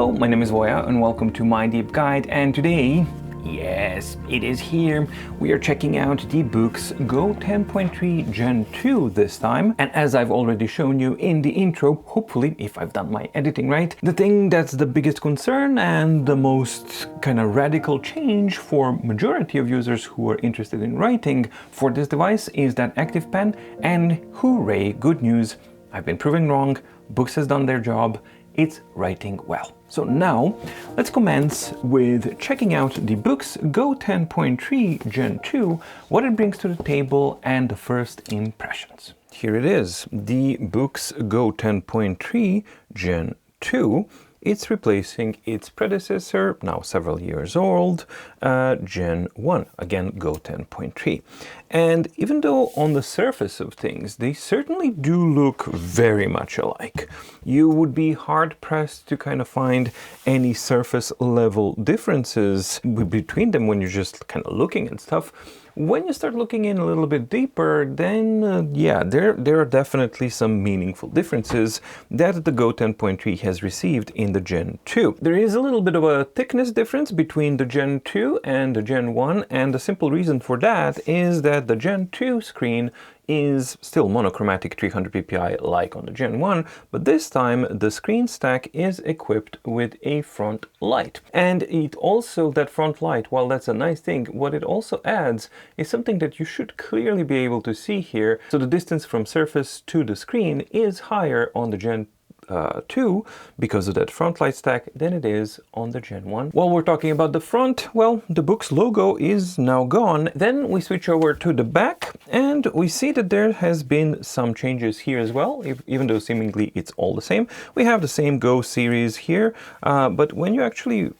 Hello, my name is Voya and welcome to My Deep Guide, and today, yes, it is here, we are checking out the Boox Go 10.3 Gen 2 this time. And as I've already shown you in the intro, hopefully, if I've done my editing right, the thing that's the biggest concern and the most kind of radical change for majority of users who are interested in writing for this device is that Active Pen, and hooray, good news, I've been proven wrong, Boox has done their job. It's writing well. So now let's commence with checking out the Boox Go 10.3 Gen 2, what it brings to the table and the first impressions. Here it is, the Boox Go 10.3 Gen 2. It's replacing its predecessor, now several years old, Gen 1, again Go 10.3. And even though on the surface of things, they certainly do look very much alike, you would be hard-pressed to kind of find any surface level differences between them when you're just kind of looking and stuff. When you start looking in a little bit deeper, then yeah, there are definitely some meaningful differences that the Go 10.3 has received in the Gen 2. There is a little bit of a thickness difference between the Gen 2 and the Gen 1, and the simple reason for that is that the Gen 2 screen is still monochromatic 300 ppi like on the Gen 1, but this time the screen stack is equipped with a front light. And it also, that front light, while that's a nice thing, what it also adds is something that you should clearly be able to see here. So the distance from surface to the screen is higher on the Gen 2 because of that front light stack than it is on the Gen 1. While we're talking about the front, well, the Boox logo is now gone. Then we switch over to the back and we see that there has been some changes here as well, even though seemingly it's all the same. We have the same Go series here, but when you actually,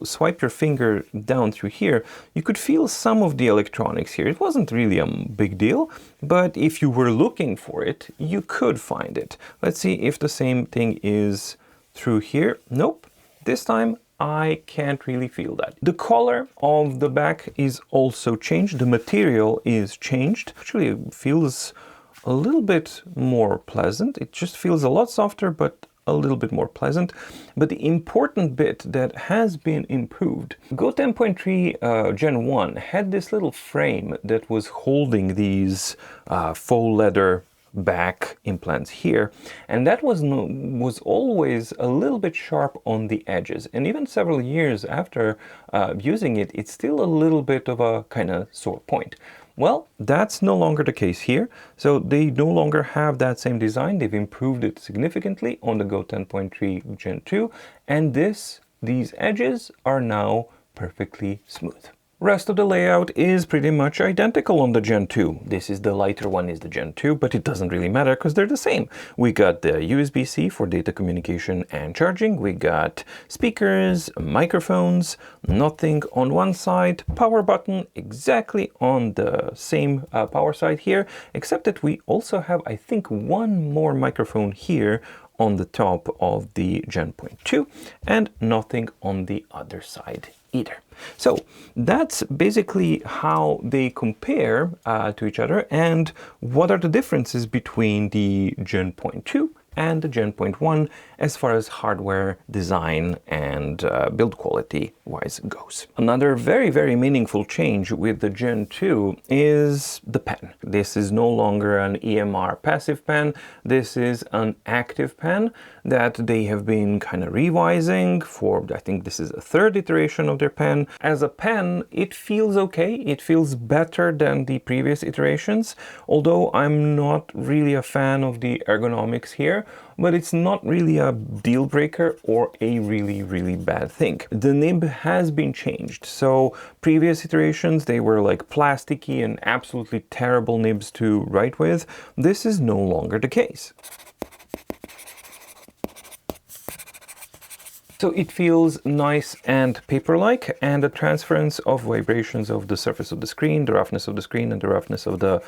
swipe your finger down through here, you could feel some of the electronics here. It wasn't really a big deal, but if you were looking for it, you could find it. Let's see if the same thing is through here. Nope. This time I can't really feel that. The color of the back is also changed. The material is changed. Actually, it feels a little bit more pleasant. It just feels a lot softer, but a little bit more pleasant. But the important bit that has been improved, Go 10.3 Gen 1 had this little frame that was holding these faux leather back implants here, and that was always a little bit sharp on the edges, and even several years after using it, it's still a little bit of a kind of sore point. Well, that's no longer the case here, so they no longer have that same design. They've improved it significantly on the Go 10.3 Gen 2, and these edges are now perfectly smooth. Rest of the layout is pretty much identical on the Gen 2. This is the lighter one, is the Gen 2, but it doesn't really matter because they're the same. We got the USB-C for data communication and charging. We got speakers, microphones, nothing on one side, power button exactly on the same power side here, except that we also have, I think, one more microphone here on the top of the Gen 2 and nothing on the other side either. So that's basically how they compare to each other, and what are the differences between the Gen 2 and the Gen 1 as far as hardware design and build quality wise goes. Another very, very meaningful change with the Gen 2 is the pen. This is no longer an EMR passive pen. This is an active pen that they have been kind of revising for, I think this is a third iteration of their pen. As a pen, it feels okay. It feels better than the previous iterations, although I'm not really a fan of the ergonomics here, but it's not really a deal breaker or a really, really bad thing. The nib has been changed. So previous iterations, they were like plasticky and absolutely terrible nibs to write with. This is no longer the case. So it feels nice and paper-like, and the transference of vibrations of the surface of the screen, the roughness of the screen and the roughness of the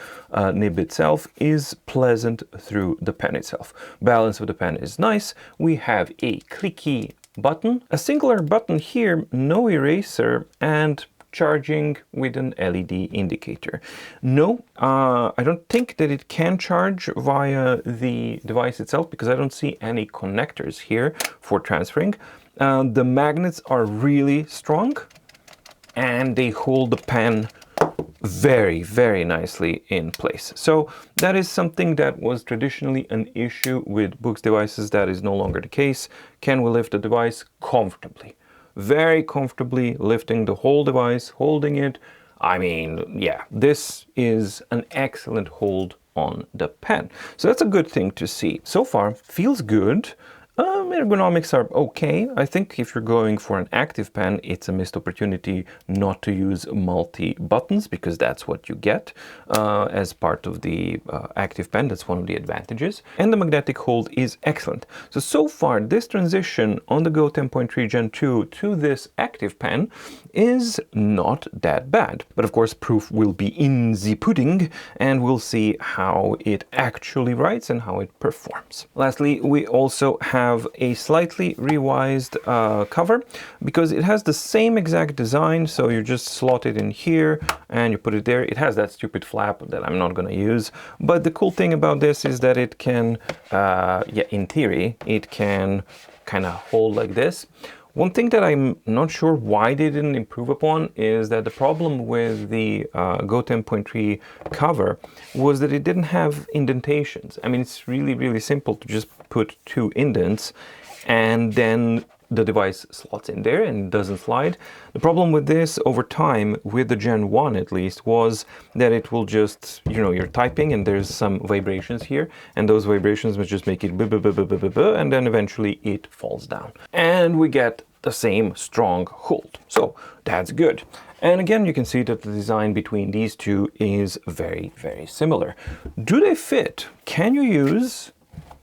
nib itself is pleasant through the pen itself. Balance of the pen is nice. We have a clicky button, a singular button here, no eraser, and charging with an LED indicator. No, I don't think that it can charge via the device itself because I don't see any connectors here for transferring. The magnets are really strong and they hold the pen very, very nicely in place. So that is something that was traditionally an issue with Boox devices. That is no longer the case. Can we lift the device comfortably? Very comfortably lifting the whole device, holding it. I mean, yeah, this is an excellent hold on the pen. So that's a good thing to see. So far, feels good. Ergonomics are okay. I think if you're going for an active pen, it's a missed opportunity not to use multi-buttons, because that's what you get as part of the active pen. That's one of the advantages. And the magnetic hold is excellent. So far, this transition on the Go 10.3 Gen 2 to this active pen is not that bad. But of course, proof will be in the pudding, and we'll see how it actually writes and how it performs. Lastly, we also have a slightly revised cover, because it has the same exact design. So you just slot it in here and you put it there. It has that stupid flap that I'm not going to use, but the cool thing about this is that it can, yeah, in theory, it can kind of hold like this. One thing that I'm not sure why they didn't improve upon is that the problem with the Go 10.3 cover was that it didn't have indentations. I mean, it's really, really simple to just put 2 indents and then the device slots in there and doesn't slide. The problem with this over time, with the Gen 1 at least, was that it will just, you know, you're typing and there's some vibrations here, and those vibrations will just make it and then eventually it falls down. And we get the same strong hold. So that's good. And again, you can see that the design between these two is very, very similar. Do they fit? Can you use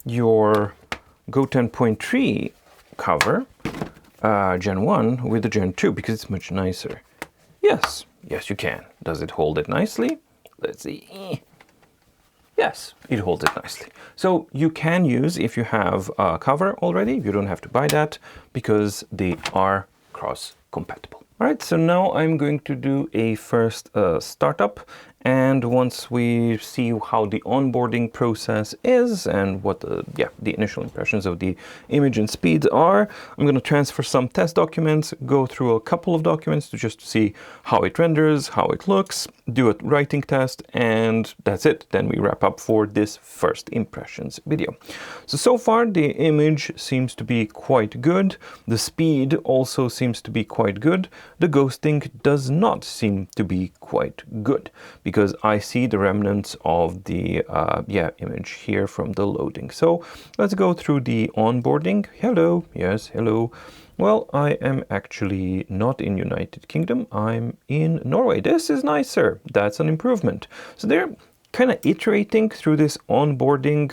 your Go 10.3 cover Gen 1 with the Gen 2, because it's much nicer? Yes, yes you can. Does it hold it nicely? Let's see. Yes, it holds it nicely. So you can use, if you have a cover already, you don't have to buy that, because they are cross-compatible. All right, so now I'm going to do a first startup. And once we see how the onboarding process is and what the initial impressions of the image and speeds are, I'm going to transfer some test documents, go through a couple of documents to just see how it renders, how it looks, do a writing test, and that's it. Then we wrap up for this first impressions video. So far the image seems to be quite good. The speed also seems to be quite good. The ghosting does not seem to be quite good, because I see the remnants of the image here from the loading. So let's go through the onboarding. Hello, yes, hello. Well, I am actually not in United Kingdom, I'm in Norway. This is nicer, that's an improvement. So they're kind of iterating through this onboarding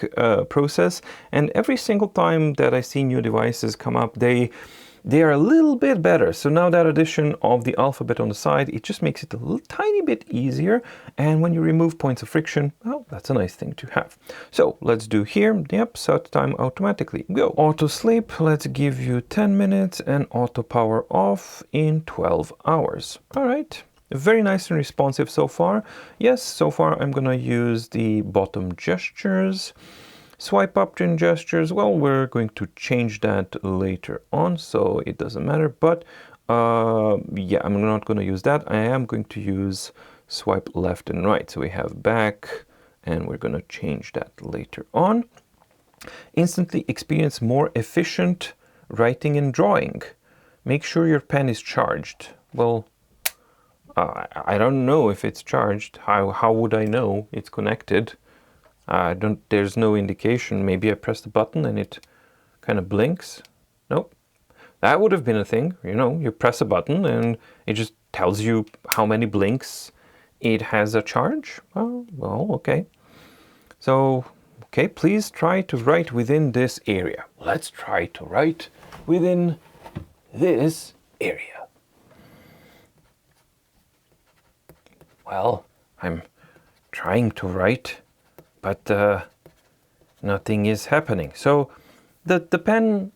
process, and every single time that I see new devices come up, they are a little bit better. So now that addition of the alphabet on the side, it just makes it a little tiny bit easier. And when you remove points of friction, well, that's a nice thing to have. So let's do here. Yep, set time automatically. Go. Auto sleep, let's give you 10 minutes, and auto power off in 12 hours. All right. Very nice and responsive so far. Yes, so far I'm gonna use the bottom gestures. Swipe up during gestures, well, we're going to change that later on, so it doesn't matter. But yeah, I'm not going to use that. I am going to use swipe left and right. So we have back, and we're going to change that later on. Instantly experience more efficient writing and drawing. Make sure your pen is charged. Well, I don't know if it's charged. How would I know it's connected? There's no indication. Maybe I press the button and it kind of blinks. Nope. That would have been a thing. You know, you press a button and it just tells you how many blinks it has a charge. Oh, well, okay. So, okay, please try to write within this area. Let's try to write within this area. Well, I'm trying to write, but nothing is happening. So the pen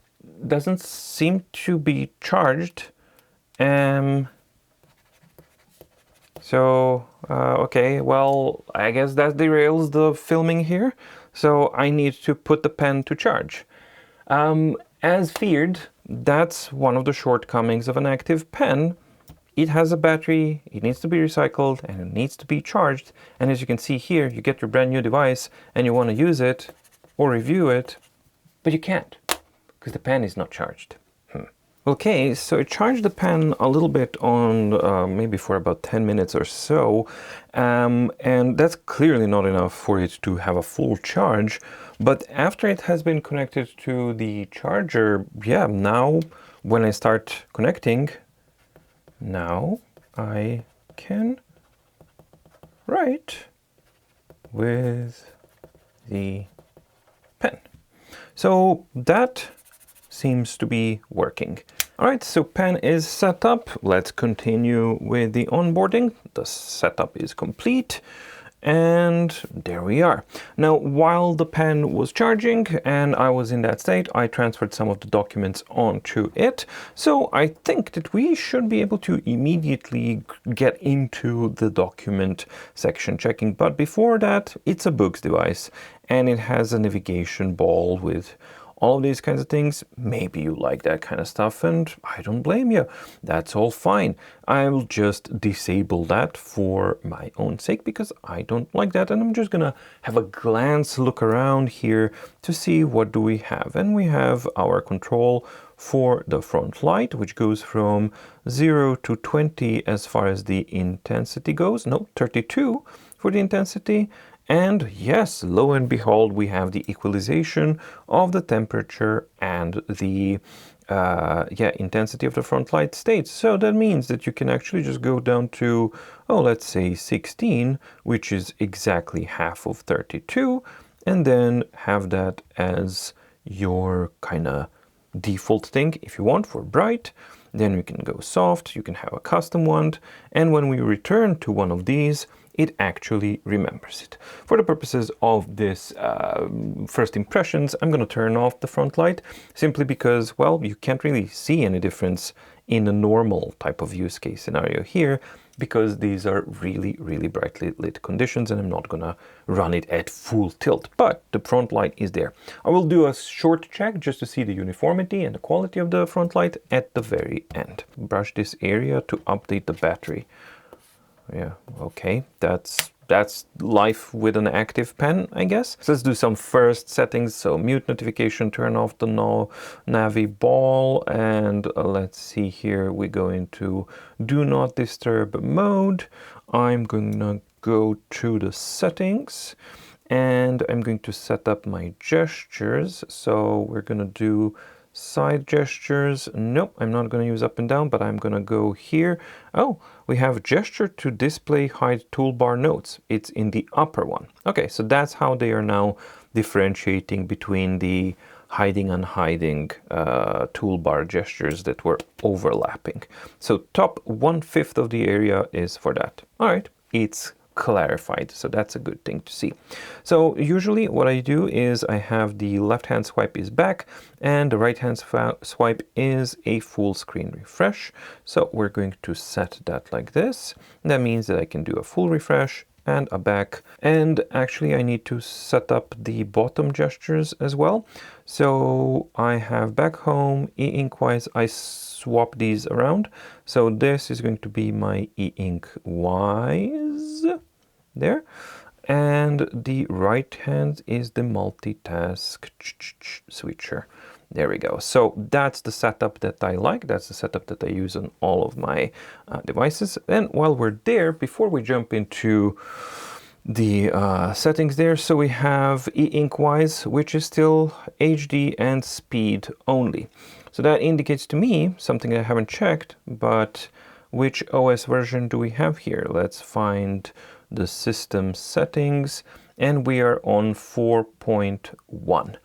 doesn't seem to be charged. Okay, well, I guess that derails the filming here. So I need to put the pen to charge. As feared, that's one of the shortcomings of an active pen. It has a battery, it needs to be recycled, and it needs to be charged. And as you can see here, you get your brand new device and you want to use it or review it, but you can't because the pen is not charged. Okay, so I charged the pen a little bit on maybe for about 10 minutes or so, and that's clearly not enough for it to have a full charge. But after it has been connected to the charger, yeah, now when I start connecting, now I can write with the pen. So that seems to be working. All right, so pen is set up. Let's continue with the onboarding. The setup is complete. And there we are. Now, while the pen was charging and I was in that state, I transferred some of the documents onto it. So I think that we should be able to immediately get into the document section checking. But before that, it's a Boox device and it has a navigation ball with all of these kinds of things. Maybe you like that kind of stuff, and I don't blame you. That's all fine. I'll just disable that for my own sake because I don't like that, and I'm just gonna have a glance look around here to see what do we have. And we have our control for the Frontlight, which goes from 0 to 20 as far as the intensity goes. No, 32 for the intensity. And yes, lo and behold, we have the equalization of the temperature and the intensity of the Frontlight states. So that means that you can actually just go down to, oh, let's say 16, which is exactly half of 32, and then have that as your kind of default thing if you want for bright. Then we can go soft, you can have a custom one, and when we return to one of these, it actually remembers it. For the purposes of this first impressions, I'm going to turn off the Frontlight simply because, well, you can't really see any difference in a normal type of use case scenario here because these are really, really brightly lit conditions and I'm not going to run it at full tilt, but the Frontlight is there. I will do a short check just to see the uniformity and the quality of the Frontlight at the very end. Brush this area to update the battery. Yeah, okay, that's life with an active pen, I guess. So let's do some first settings. So mute notification, turn off the Navi ball, and let's see here, we go into do not disturb mode. I'm going to go to the settings and I'm going to set up my gestures. So we're going to do side gestures. Nope, I'm not going to use up and down, but I'm going to go here. Oh, we have gesture to display hide toolbar notes. It's in the upper one. Okay, so that's how they are now differentiating between the hiding and unhiding toolbar gestures that were overlapping. So top 1/5 of the area is for that. All right, it's clarified, so that's a good thing to see. So usually what I do is I have the left hand swipe is back and the right hand swipe is a full screen refresh. So we're going to set that like this. That means that I can do a full refresh and a back, and actually I need to set up the bottom gestures as well. So I have back home, e-ink wise, I swap these around. So this is going to be my e-ink wise there, and the right hand is the multitask switcher. There we go. So that's the setup that I like. That's the setup that I use on all of my devices. And while we're there, before we jump into the settings there, so we have e-ink wise, which is still HD and speed only. So that indicates to me something I haven't checked, but which OS version do we have here? Let's find the system settings, and we are on 4.1.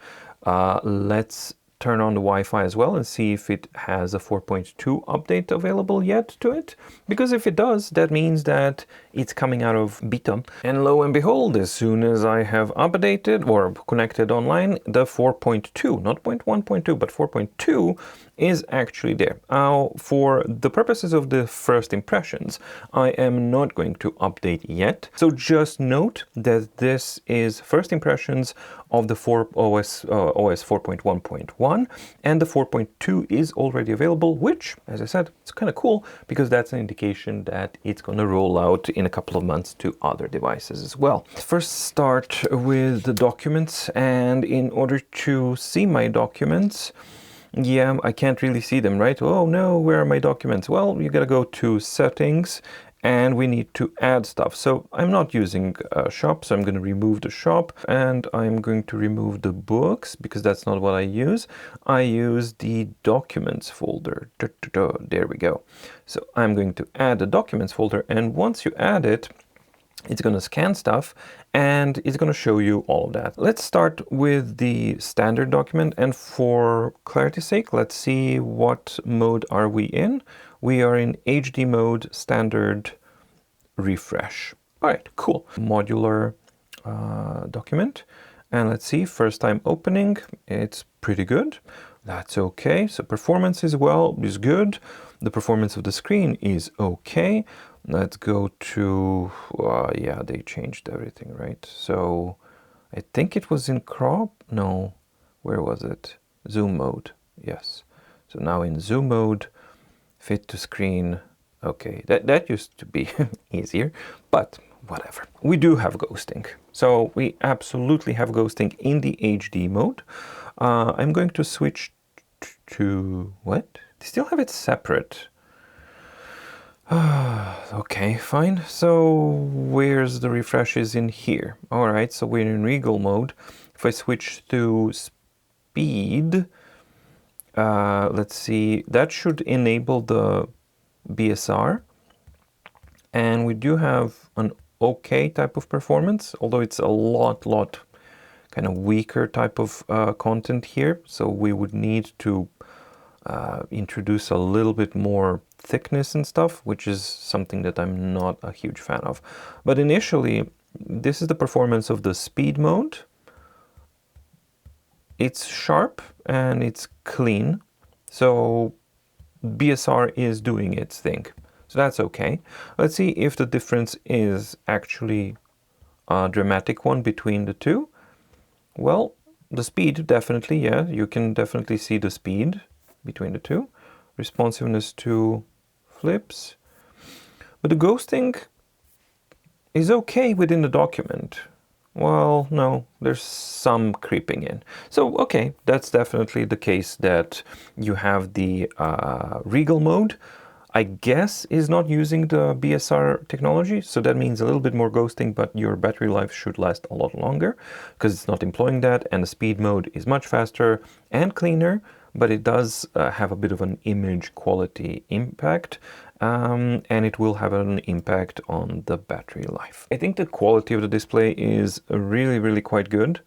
Let's turn on the Wi-Fi as well and see if it has a 4.2 update available yet to it. Because if it does, that means that it's coming out of beta. And lo and behold, as soon as I have updated or connected online, the 4.2, not 1.2, but 4.2 is actually there. Now, for the purposes of the first impressions, I am not going to update yet. So just note that this is first impressions of the OS 4.1.1, and the 4.2 is already available, which, as I said, it's kind of cool because that's an indication that it's going to roll out in a couple of months to other devices as well. First, start with the documents, and in order to see my documents, yeah, I can't really see them, right? Oh no, where are my documents? Well, you gotta go to settings, and we need to add stuff. So I'm not using shop, so I'm going to remove the shop, and I'm going to remove the books because that's not what I use. I use the documents folder. There we go. So I'm going to add the documents folder, and once you add it, it's going to scan stuff and it's going to show you all of that. Let's start with the standard document, and for clarity's sake, let's see what mode are we in. We are in HD mode, standard, refresh. All right, cool. Modular document. And let's see, first time opening, it's pretty good. That's okay. So performance is good. The performance of the screen is okay. Let's go to, yeah, they changed everything, right? So I think it was in crop. No, where was it? Zoom mode. Yes. So now in zoom mode, fit to screen. Okay, that used to be easier, but whatever. We do have ghosting. So we absolutely have ghosting in the HD mode. I'm going to switch to, what? They still have it separate. Okay, fine. So where's the refreshes in here? All right, so we're in regal mode. If I switch to speed, let's see, that should enable the BSR, and we do have an okay type of performance, although it's a lot kind of weaker type of content here, so we would need to introduce a little bit more thickness and stuff, which is something that I'm not a huge fan of. But initially, this is the performance of the speed mode. It's sharp and it's clean, so BSR is doing its thing. So that's okay. Let's see if the difference is actually a dramatic one between the two. Well, the speed, definitely, yeah, you can definitely see the speed between the two. Responsiveness to flips. But the ghosting is okay within the document. Well, no, there's some creeping in. So, okay, that's definitely the case that you have the regal mode, I guess, is not using the BSR technology. So that means a little bit more ghosting, but your battery life should last a lot longer because it's not employing that. And the speed mode is much faster and cleaner, but it does have a bit of an image quality impact. And it will have an impact on the battery life. I think the quality of the display is really quite good.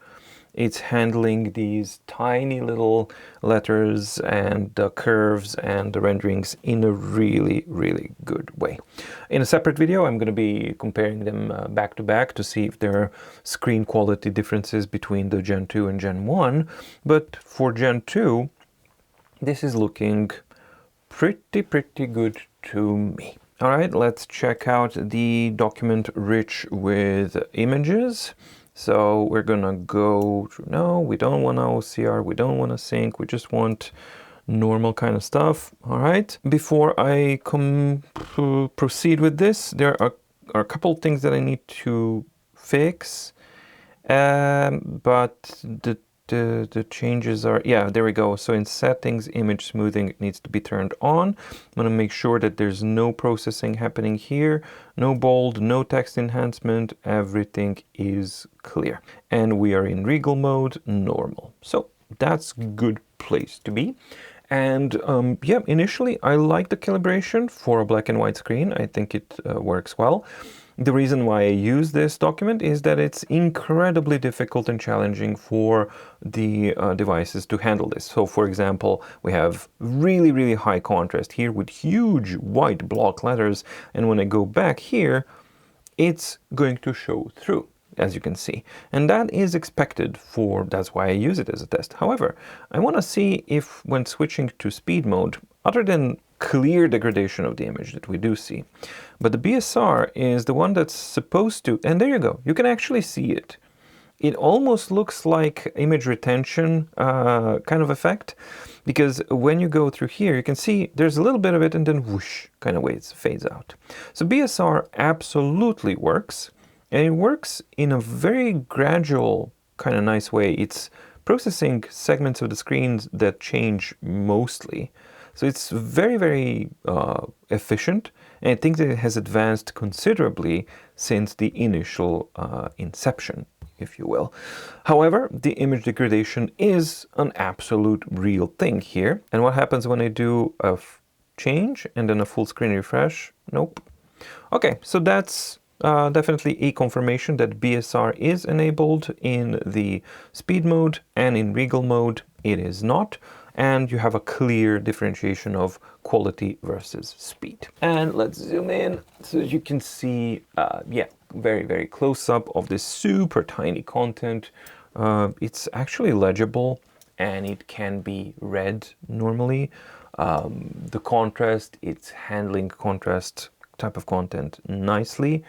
It's handling these tiny little letters and the curves and the renderings in a really good way. In a separate video, I'm going to be comparing them back to back to see if there are screen quality differences between the Gen 2 and Gen 1. But for Gen 2, this is looking pretty good to me. All right, let's check out the document rich with images. So we're gonna go through, no, we don't want OCR, we don't want to sync, we just want normal kind of stuff. All right, before I proceed with this, there are a couple things that I need to fix, but the changes are, yeah, there we go. So in settings, image smoothing needs to be turned on. I'm going to make sure that there's no processing happening here, no bold, no text enhancement, everything is clear. And we are in regal mode, normal. So that's a good place to be. And yeah, initially I like the calibration for a black and white screen. I think it works well. The reason why I use this document is that it's incredibly difficult and challenging for the devices to handle this. So for example, we have really high contrast here with huge white block letters, and when I go back here, it's going to show through. as you can see. And that is expected that's why I use it as a test. However, I want to see if when switching to speed mode, other than clear degradation of the image that we do see, but the BSR is the one that's supposed to, and there you go, you can actually see it. It almost looks like image retention kind of effect, because when you go through here, you can see there's a little bit of it and then whoosh, kind of ways fades out. So BSR absolutely works, and it works in a very gradual, kind of nice way. It's processing segments of the screens that change mostly. So it's very, very efficient, and I think that it has advanced considerably since the initial inception, if you will. However, the image degradation is an absolute real thing here. And what happens when I do a change and then a full screen refresh? Nope. Okay, so that's definitely a confirmation that BSR is enabled in the speed mode, and in regal mode it is not. And you have a clear differentiation of quality versus speed. And let's zoom in so that you can see, yeah, very, very close up of this super tiny content. It's actually legible and it can be read normally. The contrast, it's handling contrast type of content nicely,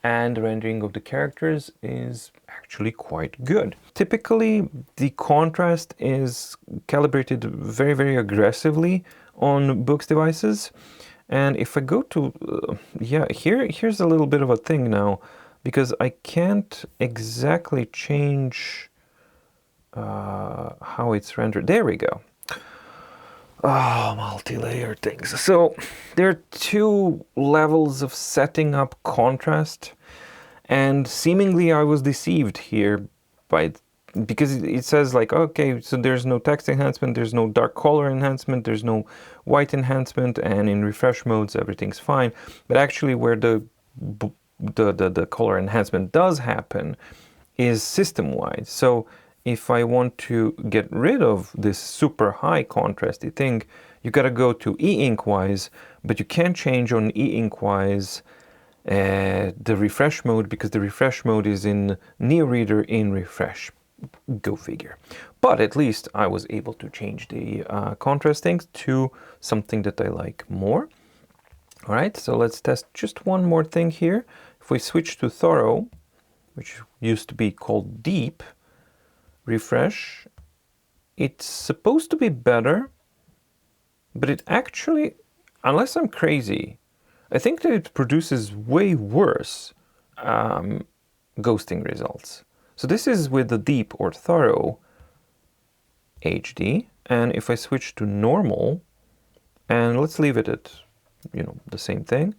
and the rendering of the characters is actually quite good. Typically, the contrast is calibrated very, very aggressively on Boox devices. And if I go to, yeah, here's a little bit of a thing now, because I can't exactly change how it's rendered. There we go. Oh, multi-layer things. So there are two levels of setting up contrast, and seemingly I was deceived here because it says like, okay, so there's no text enhancement, there's no dark color enhancement, there's no white enhancement, and in refresh modes everything's fine. But actually where the color enhancement does happen is system-wide. So if I want to get rid of this super high contrasty thing, you gotta go to e-inkwise, but you can't change on e-inkwise the refresh mode, because the refresh mode is in NeoReader in refresh. Go figure. But at least I was able to change the contrast things to something that I like more. All right, so let's test just one more thing here. If we switch to thorough, which used to be called deep, refresh, it's supposed to be better, but it actually, unless I'm crazy, I think that it produces way worse ghosting results. So this is with the deep or thorough HD, and if I switch to normal, and let's leave it at, you know, the same thing,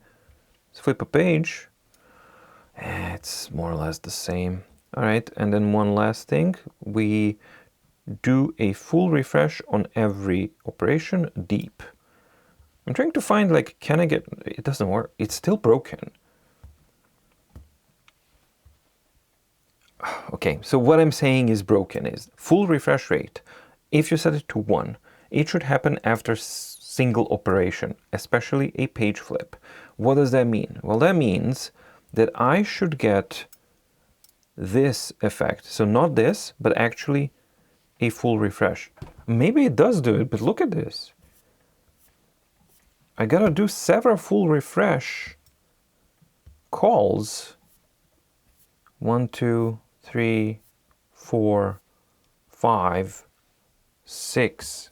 let's flip a page, it's more or less the same. All right, and then one last thing, we do a full refresh on every operation, deep. I'm trying to find, like, can I get, it doesn't work, it's still broken. Okay, so what I'm saying is broken is full refresh rate. If you set it to 1, it should happen after single operation, especially a page flip. What does that mean? Well, that means that I should get this effect. So not this, but actually a full refresh. Maybe it does do it, but look at this. I gotta do several full refresh calls. 1, 2, 3, 4, 5, 6.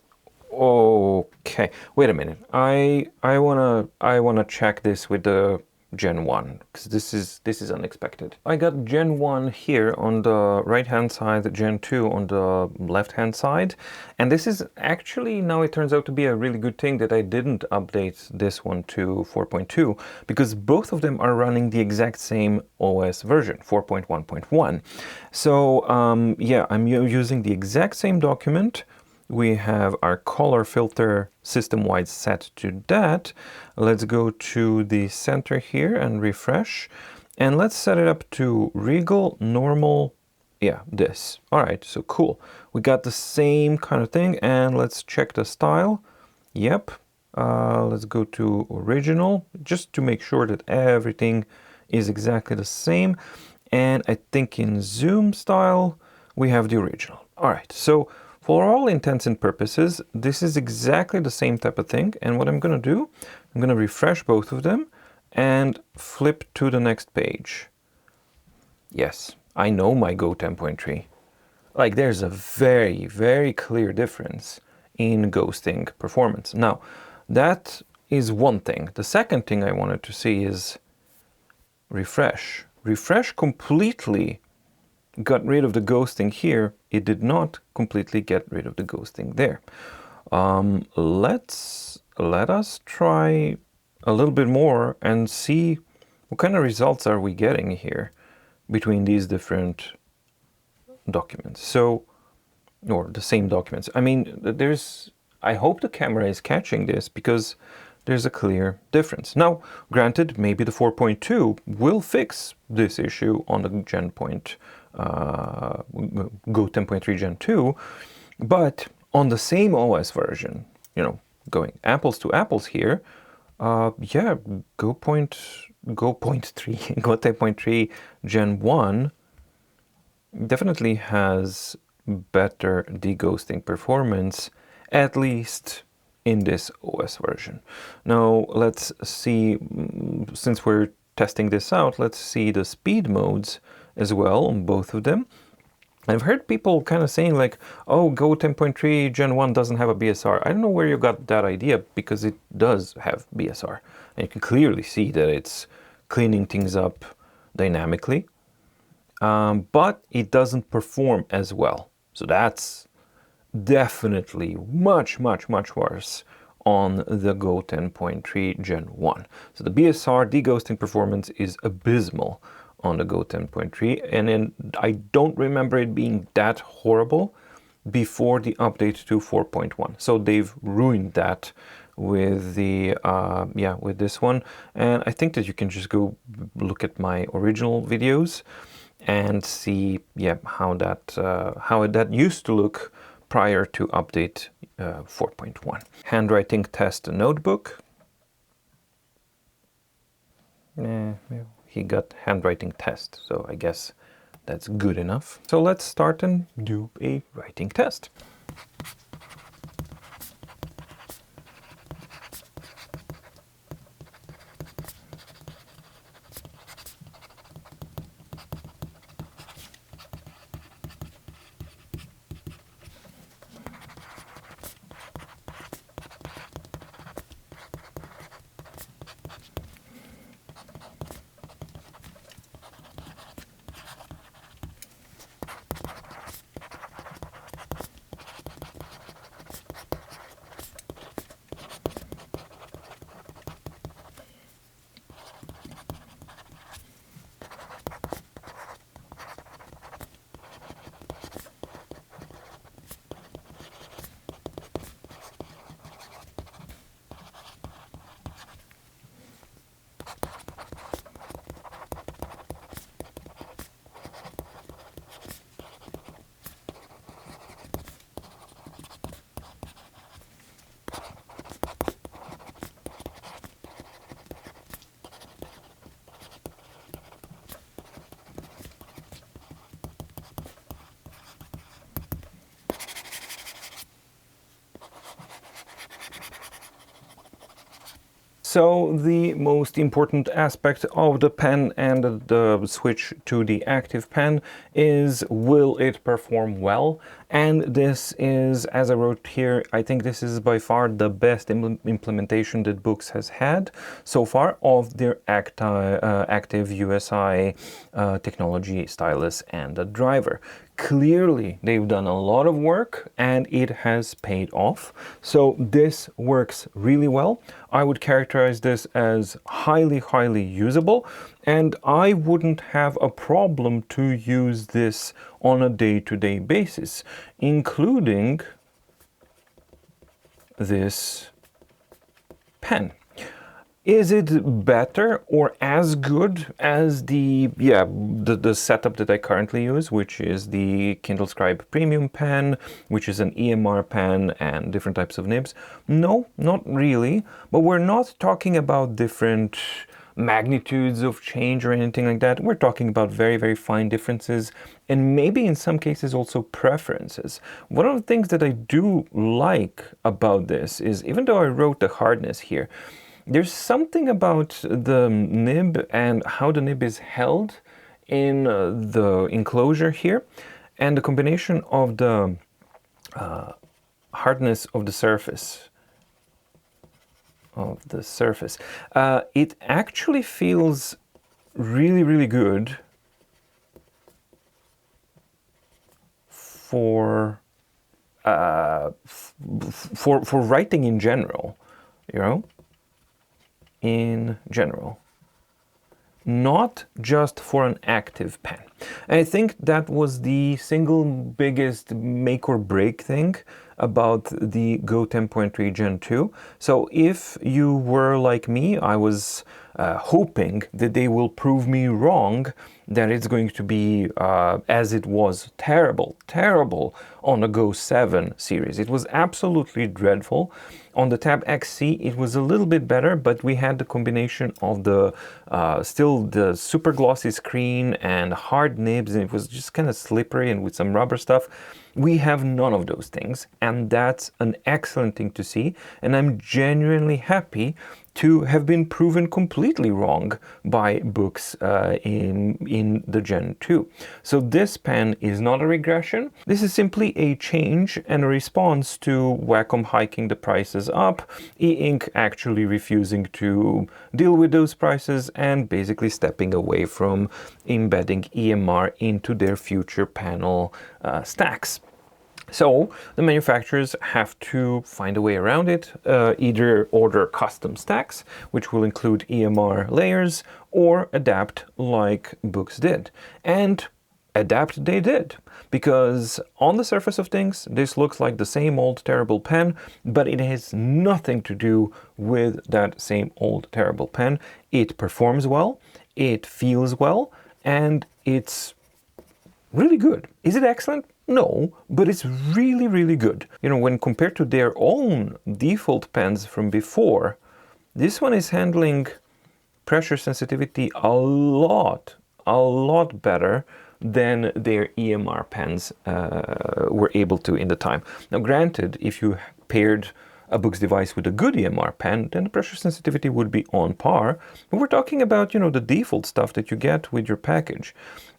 Okay, wait a minute. I wanna check this with the Gen 1, because this is unexpected. I got Gen 1 here on the right hand side, Gen 2 on the left hand side, and this is actually, now it turns out to be a really good thing that I didn't update this one to 4.2, because both of them are running the exact same OS version, 4.1.1. So yeah, I'm using the exact same document. We have our color filter system-wide set to that. Let's go to the center here and refresh. And let's set it up to regal, normal, yeah, this. All right, so cool. We got the same kind of thing, and let's check the style. Yep, let's go to original, just to make sure that everything is exactly the same. And I think in zoom style, we have the original. All right, so for all intents and purposes, this is exactly the same type of thing. And what I'm going to do, I'm going to refresh both of them and flip to the next page. Yes, I know my Go 10.3. Like, there's a very, very clear difference in ghosting performance. Now, that is one thing. The second thing I wanted to see is refresh. Refresh completely got rid of the ghosting here. It did not completely get rid of the ghosting there. Let us try a little bit more and see what kind of results are we getting here between these different documents. So, or the same documents. I mean, I hope the camera is catching this because there's a clear difference. Now, granted, maybe the 4.2 will fix this issue on the Go 10.3 Gen 2, but on the same OS version, you know, going apples to apples here, yeah, Go 10.3 Gen 1 definitely has better deghosting performance, at least in this OS version. Now let's see, since we're testing this out, let's see the speed modes as well on both of them. I've heard people kind of saying like, oh, Go 10.3 Gen 1 doesn't have a BSR. I don't know where you got that idea, because it does have BSR. And you can clearly see that it's cleaning things up dynamically, but it doesn't perform as well. So that's definitely much, much, much worse on the Go 10.3 Gen 1. So the BSR deghosting performance is abysmal on the Go 10.3, and then I don't remember it being that horrible before the update to 4.1. So they've ruined that with the with this one. And I think that you can just go look at my original videos and see how that used to look prior to update 4.1. Handwriting test notebook. He got handwriting test, so I guess that's good enough. So let's start and do a writing test. So the most important aspect of the pen and the switch to the active pen is, will it perform well? And this is, as I wrote here, I think this is by far the best implementation that Boox has had so far of their active USI technology stylus and the driver. Clearly, they've done a lot of work and it has paid off. So this works really well. I would characterize this as highly, highly usable, and I wouldn't have a problem to use this on a day-to-day basis, including this pen. Is it better or as good as the setup that I currently use, which is the Kindle Scribe Premium pen, which is an EMR pen and different types of nibs? No, not really. But we're not talking about different magnitudes of change or anything like that. We're talking about very, very fine differences, and maybe in some cases also preferences. One of the things that I do like about this is, even though I wrote the hardness here, there's something about the nib and how the nib is held in the enclosure here, and the combination of the hardness of the surface. It actually feels really, really good for writing in general, you know, in general. Not just for an active pen. And I think that was the single biggest make or break thing about the Go 10.3 Gen 2. So if you were like me, I was hoping that they will prove me wrong, that it's going to be as it was terrible on the Go 7 series. It was absolutely dreadful. On the Tab XC, it was a little bit better, but we had the combination of the still the super glossy screen and hard nibs, and it was just kind of slippery and with some rubber stuff. We have none of those things, and that's an excellent thing to see, and I'm genuinely happy to have been proven completely wrong by Boox in the Gen 2. So this pen is not a regression. This is simply a change and a response to Wacom hiking the prices up, e-ink actually refusing to deal with those prices and basically stepping away from embedding EMR into their future panel stacks. So the manufacturers have to find a way around it, either order custom stacks, which will include EMR layers, or adapt like Boox did. And adapt they did, because on the surface of things, this looks like the same old terrible pen, but it has nothing to do with that same old terrible pen. It performs well, it feels well, and it's really good. Is it excellent? No, but it's really, really good. You know, when compared to their own default pens from before, this one is handling pressure sensitivity a lot better than their EMR pens were able to in the time. Now, granted, if you paired a Boox device with a good EMR pen, then the pressure sensitivity would be on par. But we're talking about, you know, the default stuff that you get with your package.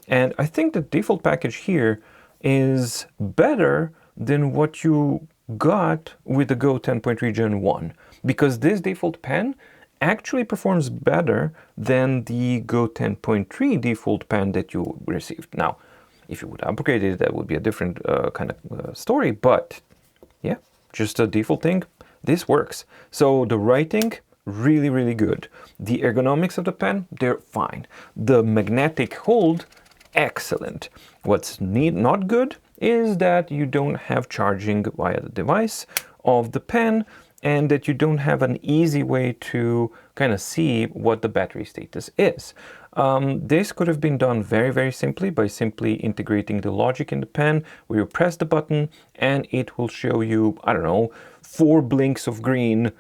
And I think the default package here is better than what you got with the Go 10.3 Gen 1, because this default pen actually performs better than the Go 10.3 default pen that you received. Now, if you would upgrade it, that would be a different kind of story, but yeah, just a default thing, this works. So the writing, really, really good. The ergonomics of the pen, they're fine. The magnetic hold, excellent. What's not good is that you don't have charging via the device of the pen, and that you don't have an easy way to kind of see what the battery status is. This could have been done very, very simply by simply integrating the logic in the pen, where you press the button and it will show you, I don't know, 4 blinks of green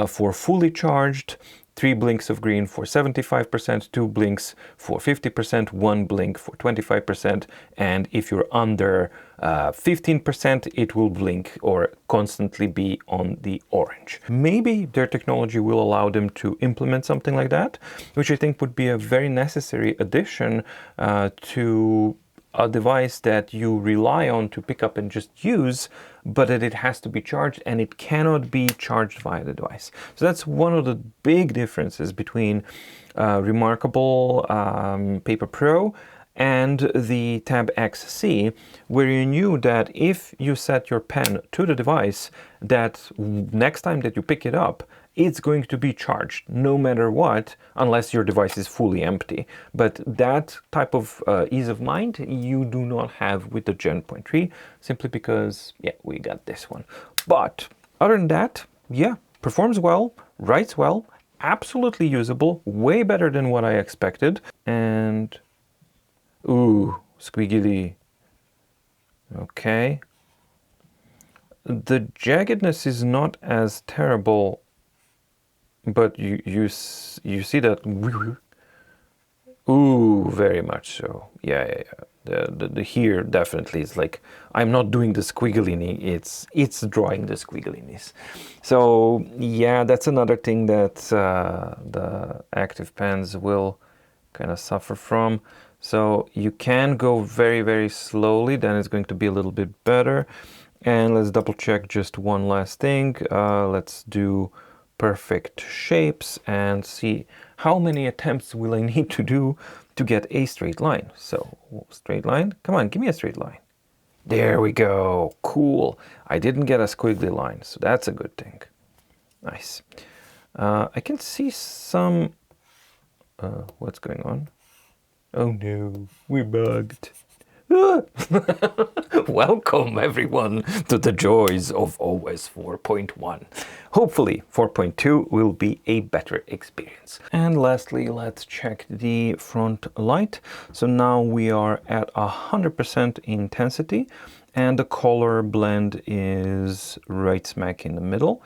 for fully charged, 3 blinks of green for 75%, 2 blinks for 50%, 1 blink for 25%, and if you're under 15%, it will blink or constantly be on the orange. Maybe their technology will allow them to implement something like that, which I think would be a very necessary addition to a device that you rely on to pick up and just use, but that it has to be charged and it cannot be charged via the device. So that's one of the big differences between Remarkable Paper Pro and the Tab XC, where you knew that if you set your pen to the device, that next time that you pick it up, it's going to be charged no matter what, unless your device is fully empty. But that type of ease of mind you do not have with the Gen 3, simply because, yeah, we got this one. But other than that, yeah, performs well, writes well, absolutely usable, way better than what I expected. And, ooh, squiggly. Okay. The jaggedness is not as terrible but you see that. Ooh, very much so. Yeah. The here definitely is like, I'm not doing the squiggly, it's drawing the squiggliness. So yeah, that's another thing that the active pens will kind of suffer from. So you can go very, very slowly, then it's going to be a little bit better. And let's double check just one last thing. Let's do perfect shapes and see how many attempts will I need to do to get a straight line. So straight line, come on, give me a straight line. There we go, cool. I didn't get a squiggly line, so that's a good thing. Nice. I can see some, what's going on? Oh no, we're bugged. Welcome everyone to the joys of OS 4.1. Hopefully 4.2 will be a better experience. And lastly, let's check the front light. So now we are at 100% intensity and the color blend is right smack in the middle.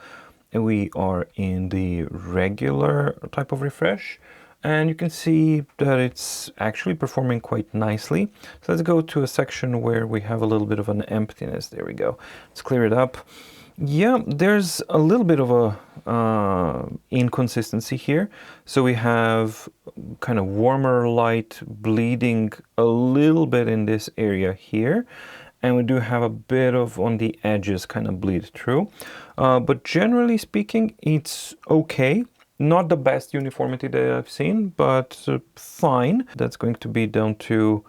And we are in the regular type of refresh. And you can see that it's actually performing quite nicely. So let's go to a section where we have a little bit of an emptiness. There we go. Let's clear it up. Yeah, there's a little bit of a inconsistency here. So we have kind of warmer light bleeding a little bit in this area here. And we do have a bit of on the edges kind of bleed through. But generally speaking, it's okay. Not the best uniformity that I've seen, but fine. That's going to be down to,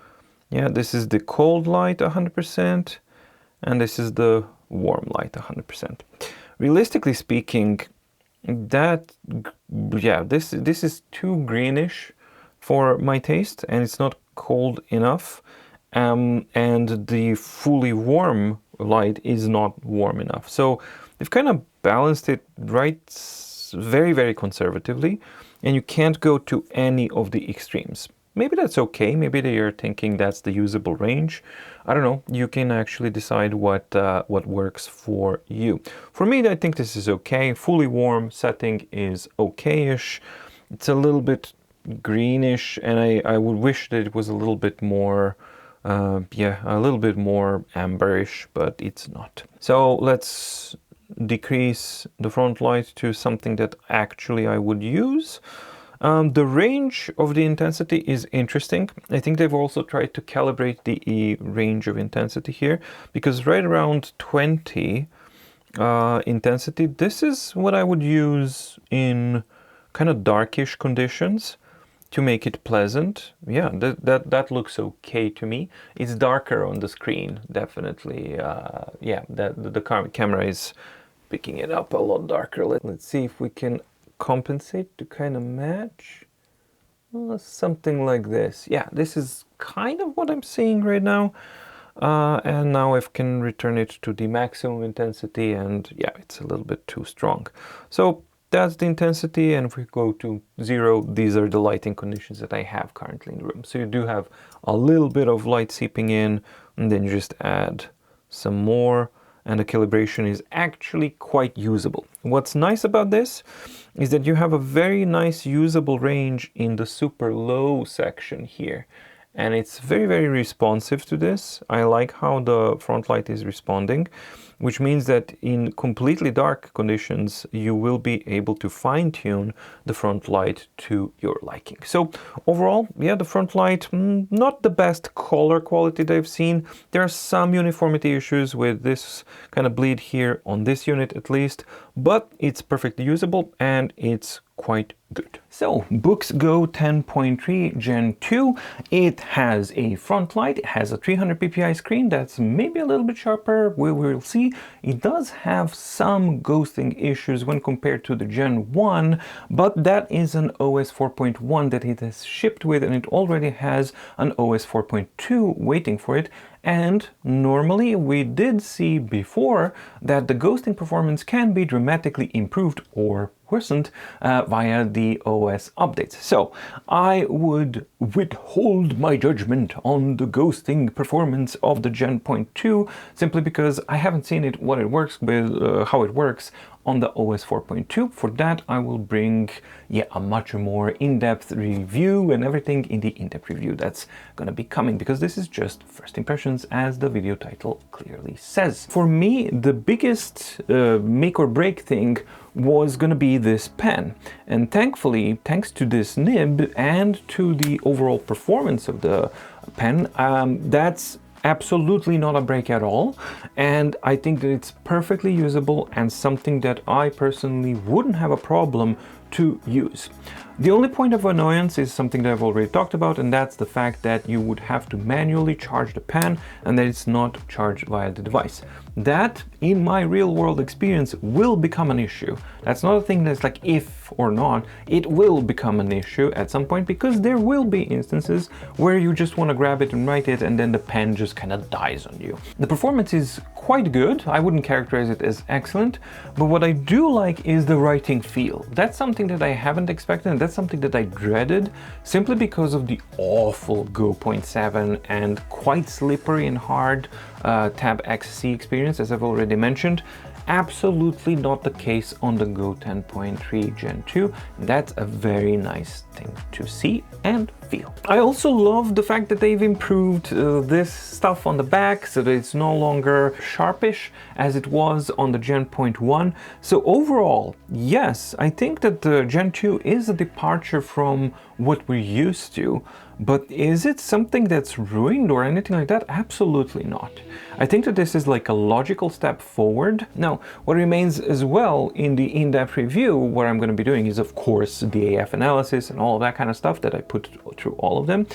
yeah, this is the cold light 100%, and this is the warm light 100%. Realistically speaking, that, yeah, this is too greenish for my taste, and it's not cold enough. And the fully warm light is not warm enough. So they've kind of balanced it right very, very conservatively, and you can't go to any of the extremes. Maybe that's okay. Maybe they are thinking that's the usable range. I don't know. You can actually decide what works for you. For me, I think this is okay. Fully warm setting is okay-ish. It's a little bit greenish, and I would wish that it was a little bit more, yeah, a little bit more amberish, but it's not. So let's decrease the front light to something that actually I would use. The range of the intensity is interesting. I think they've also tried to calibrate the range of intensity here, because right around 20 intensity, this is what I would use in kind of darkish conditions to make it pleasant. Yeah, that looks okay to me. It's darker on the screen, definitely. Yeah, the camera is picking it up a lot darker. Let's see if we can compensate to kind of match. Something like this. Yeah, this is kind of what I'm seeing right now. And now I can return it to the maximum intensity, and yeah, it's a little bit too strong. So that's the intensity, and if we go to 0, these are the lighting conditions that I have currently in the room. So you do have a little bit of light seeping in, and then you just add some more, and the calibration is actually quite usable. What's nice about this is that you have a very nice usable range in the super low section here. And it's very, very responsive to this. I like how the front light is responding, which means that in completely dark conditions, you will be able to fine tune the front light to your liking. So overall, yeah, the front light, not the best color quality that I've seen. There are some uniformity issues with this kind of bleed here on this unit at least, but it's perfectly usable and it's quite good. So Boox Go 10.3 Gen 2, it has a front light, it has a 300 ppi screen that's maybe a little bit sharper, we will see. It does have some ghosting issues when compared to the Gen 1, but that is an OS 4.1 that it has shipped with, and it already has an OS 4.2 waiting for it. And normally we did see before that the ghosting performance can be dramatically improved or worsened via the OS updates. So I would withhold my judgment on the ghosting performance of the Gen 2 simply because I haven't seen it, what it works with, how it works on the OS 4.2. For that, I will bring a much more in-depth review and everything in the in-depth review that's gonna be coming, because this is just first impressions, as the video title clearly says. For me, the biggest make or break thing was gonna be this pen, and thankfully, thanks to this nib and to the overall performance of the pen, that's absolutely not a break at all, and I think that it's perfectly usable and something that I personally wouldn't have a problem to use. The only point of annoyance is something that I've already talked about, and that's the fact that you would have to manually charge the pen and that it's not charged via the device. That, in my real world experience, will become an issue. That's not a thing that's like if or not, it will become an issue at some point, because there will be instances where you just want to grab it and write it and then the pen just kind of dies on you. The performance is quite good. I wouldn't characterize it as excellent, but what I do like is the writing feel. That's something that I haven't expected, and that's something that I dreaded, simply because of the awful Go 0.7 and quite slippery and hard Tab XC experience, as I've already mentioned. Absolutely not the case on the Go 10.3 Gen 2. That's a very nice thing to see and feel. I also love the fact that they've improved this stuff on the back so that it's no longer sharpish as it was on the Gen 0.1. So overall, yes, I think that the Gen 2 is a departure from what we're used to. But is it something that's ruined or anything like that? Absolutely not. I think that this is like a logical step forward. Now, what remains as well in the in-depth review, what I'm going to be doing is, of course, the AF analysis and all of that kind of stuff that I put through all of them.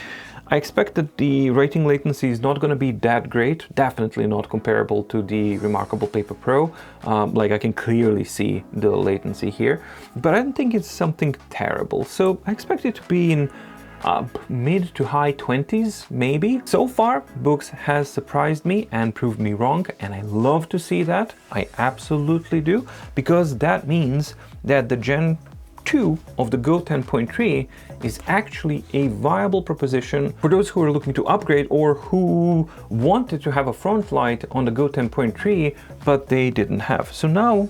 I expect that the writing latency is not going to be that great, definitely not comparable to the remarkable Paper Pro. Like I can clearly see the latency here, but I don't think it's something terrible. So I expect it to be in mid to high 20s, maybe. So far, Boox has surprised me and proved me wrong, and I love to see that. I absolutely do, because that means that the Gen 2 of the Go 10.3 is actually a viable proposition for those who are looking to upgrade or who wanted to have a Frontlight on the Go 10.3, but they didn't have. So now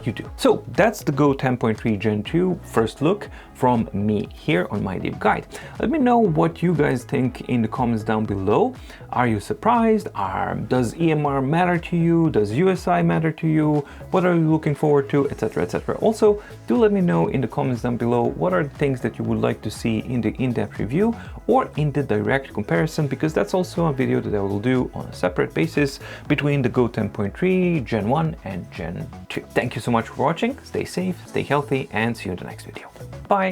you do. So that's the Go 10.3 Gen 2 first look from me here on mydeepguide. Let me know what you guys think in the comments down below. Are you surprised? Does EMR matter to you? Does USI matter to you? What are you looking forward to, etc, etc. Also, do let me know in the comments down below what are the things that you would like to see in the in-depth review or in the direct comparison, because that's also a video that I will do on a separate basis between the Go 10.3 Gen 1 and Gen 2. Thank you so much for watching. Stay safe, stay healthy, and see you in the next video. Bye!